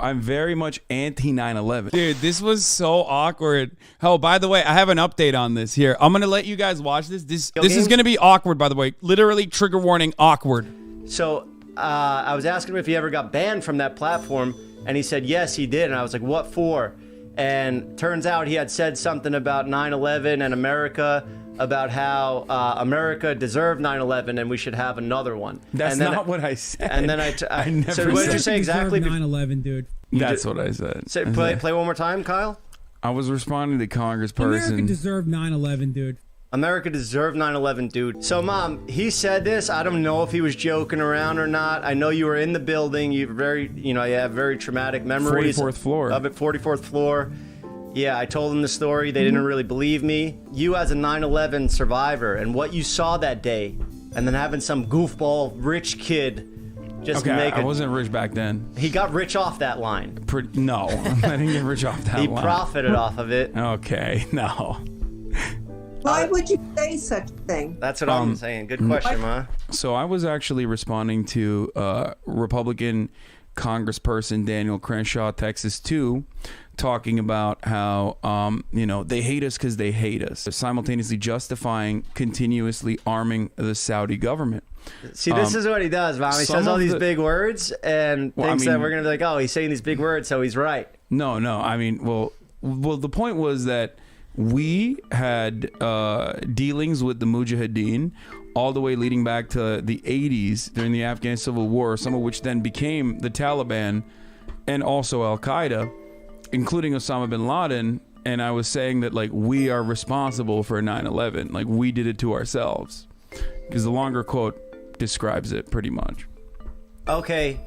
I'm very much anti 9/11. Dude, this was so awkward. Oh, by the way, I have an update on this here. I'm gonna let you guys watch this. This is gonna be awkward, by the way. Literally, trigger warning, awkward. So I was asking him if he ever got banned from that platform, and he said yes, he did. And I was like, what for? And turns out he had said something about 9/11 and America, about how America deserved 9/11 and we should have another one. That's not what I said. And then I never so what did you say exactly? 9/11, dude. That's what I said. Say, play one more time, Kyle. I was responding to Congressperson. America deserved 9/11, dude. America deserved 9/11, dude. So, Mom, he said this. I don't know if he was joking around or not. I know you were in the building. You have very traumatic memories. 44th floor. Of it, 44th floor. Yeah, I told them the story. They didn't really believe me. You as a 9/11 survivor and what you saw that day, and then having some goofball rich kid just make it. I wasn't rich back then. He got rich off that line. No, I didn't get rich off that line. He profited off of it. Okay, no. Why would you say such a thing? That's what I'm saying. Good question, Ma. So I was actually responding to Republican Congressperson Daniel Crenshaw, Texas 2, talking about how, they hate us because they hate us. They're simultaneously justifying continuously arming the Saudi government. See, this is what he does, Mom. He says all these big words and thinks that we're going to be like, oh, he's saying these big words, so he's right. No. I mean, well, the point was that we had dealings with the Mujahideen all the way leading back to the 80s during the Afghan Civil War, some of which then became the Taliban and also Al-Qaeda, including Osama bin Laden. And I was saying that, like, we are responsible for 9/11. Like, we did it to ourselves. Because the longer quote describes it pretty much. Okay.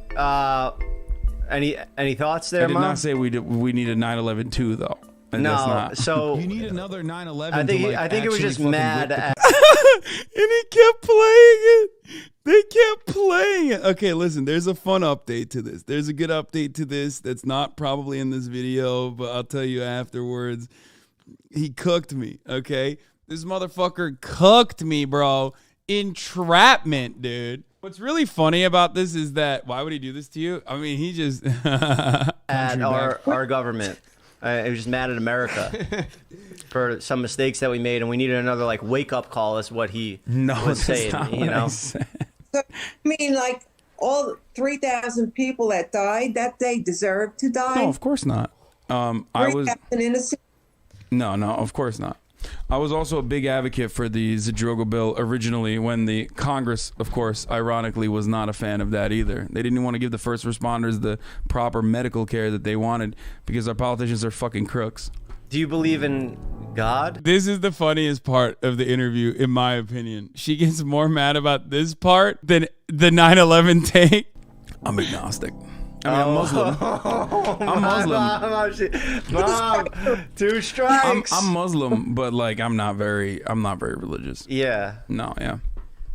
Any thoughts there, Mom? I did not say we need a 9/11 too, though. And no, so you need another 9/11. I think it was just mad at. And he kept playing it. They kept playing it. Okay, listen, there's a fun update to this. There's a good update to this that's not probably in this video, but I'll tell you afterwards. He cooked me, okay? This motherfucker cooked me, bro. Entrapment, dude. What's really funny about this is that, why would he do this to you? I mean, he just... at our government. He was just mad at America for some mistakes that we made, and we needed another like wake up call. Is what he was saying. So, I mean, like all 3,000 people that died that day deserved to die. No, of course not. I was innocent. No, of course not. I was also a big advocate for the Zadrogo bill originally when the Congress, of course, ironically, was not a fan of that either. They didn't want to give the first responders the proper medical care that they wanted because our politicians are fucking crooks. Do you believe in God? This is the funniest part of the interview, in my opinion. She gets more mad about this part than the 9/11 take. I'm agnostic. I mean, I'm Muslim. I'm Muslim. Mom, 2 strikes. I'm Muslim, but like I'm not very religious. Yeah. No, yeah.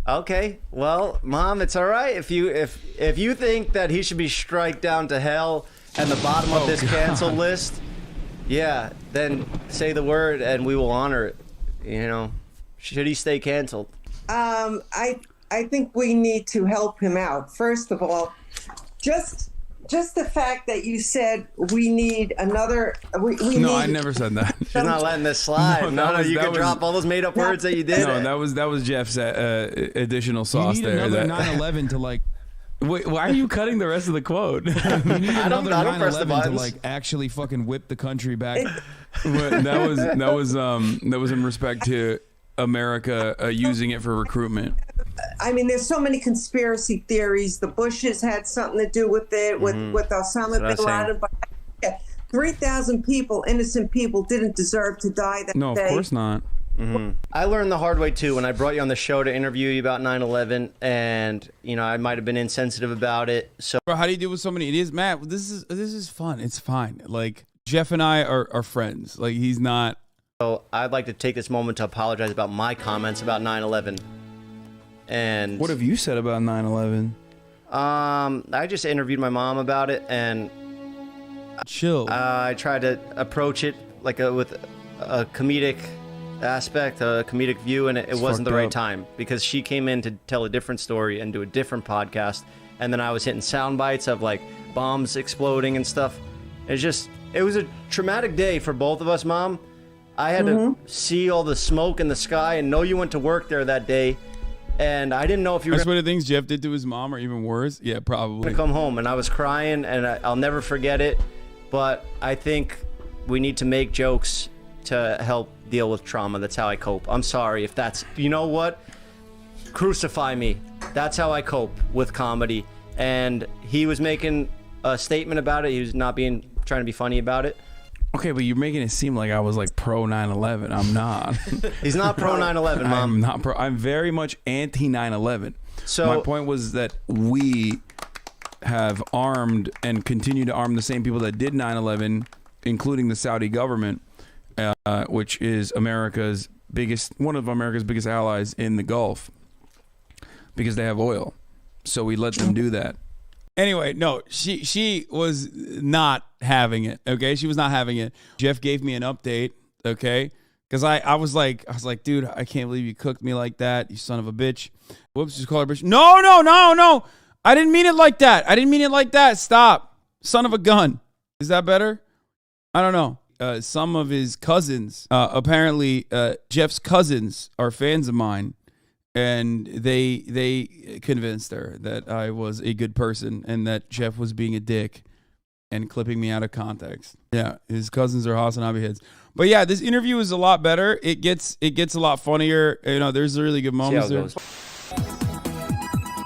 Okay. Well, Mom, it's all right if you think that he should be striked down to hell and the bottom of this cancel list. Yeah, then say the word and we will honor it. You know, should he stay canceled? I think we need to help him out. First of all, just the fact that you said we need another. No, I never said that. She's not letting this slide. No, you can drop all those made up words that you did. No, that was Jeff's additional sauce you need there. Another 9/11 to like. Wait, why are you cutting the rest of the quote? You need another I don't press the 9/11 to buttons. like actually fucking whip the country back. that was in respect to America using it for recruitment. I mean, there's so many conspiracy theories. The Bushes had something to do with it, with Osama bin Laden. But 3,000 people, innocent people, didn't deserve to die that day. No, of course not. I learned the hard way too when I brought you on the show to interview you about 9/11, and I might have been insensitive about it. So, Bro, how do you deal with so many idiots, Matt? This is fun. It's fine. Like Jeff and I are friends. Like he's not. So I'd like to take this moment to apologize about my comments about 9/11. And what have you said about 9/11? I just interviewed my mom about it, and chill. I tried to approach it like with a comedic aspect, a comedic view, and it wasn't the right time because she came in to tell a different story and do a different podcast, and then I was hitting sound bites of like bombs exploding and stuff. It was a traumatic day for both of us, Mom. I had to see all the smoke in the sky and know you went to work there that day. And I didn't know if you were That's one of the things Jeff did to his mom, or even worse. Yeah, probably. going to come home. And I was crying, and I'll never forget it. But I think we need to make jokes to help deal with trauma. That's how I cope. I'm sorry if that's, you know what? Crucify me. That's how I cope with comedy. And he was making a statement about it. He was not trying to be funny about it. Okay, but you're making it seem like I was like pro 9/11. I'm not. He's not pro 9/11, Mom. I'm not pro. I'm very much anti 9/11. So my point was that we have armed and continue to arm the same people that did 9/11, including the Saudi government, which is one of America's biggest allies in the Gulf, because they have oil. So we let them do that. Anyway, no, she was not having it. Okay, she was not having it. Jeff gave me an update. Okay, because I was like, dude, I can't believe you cooked me like that, you son of a bitch. Whoops, just call her bitch. No. I didn't mean it like that. Stop, son of a gun. Is that better? I don't know. Some of his cousins, apparently, Jeff's cousins are fans of mine. And they convinced her that I was a good person and that Jeff was being a dick and clipping me out of context. Yeah, his cousins are HasanAbi heads. But yeah, this interview is a lot better. It gets a lot funnier. You know, there's really good moments See how it there. goes.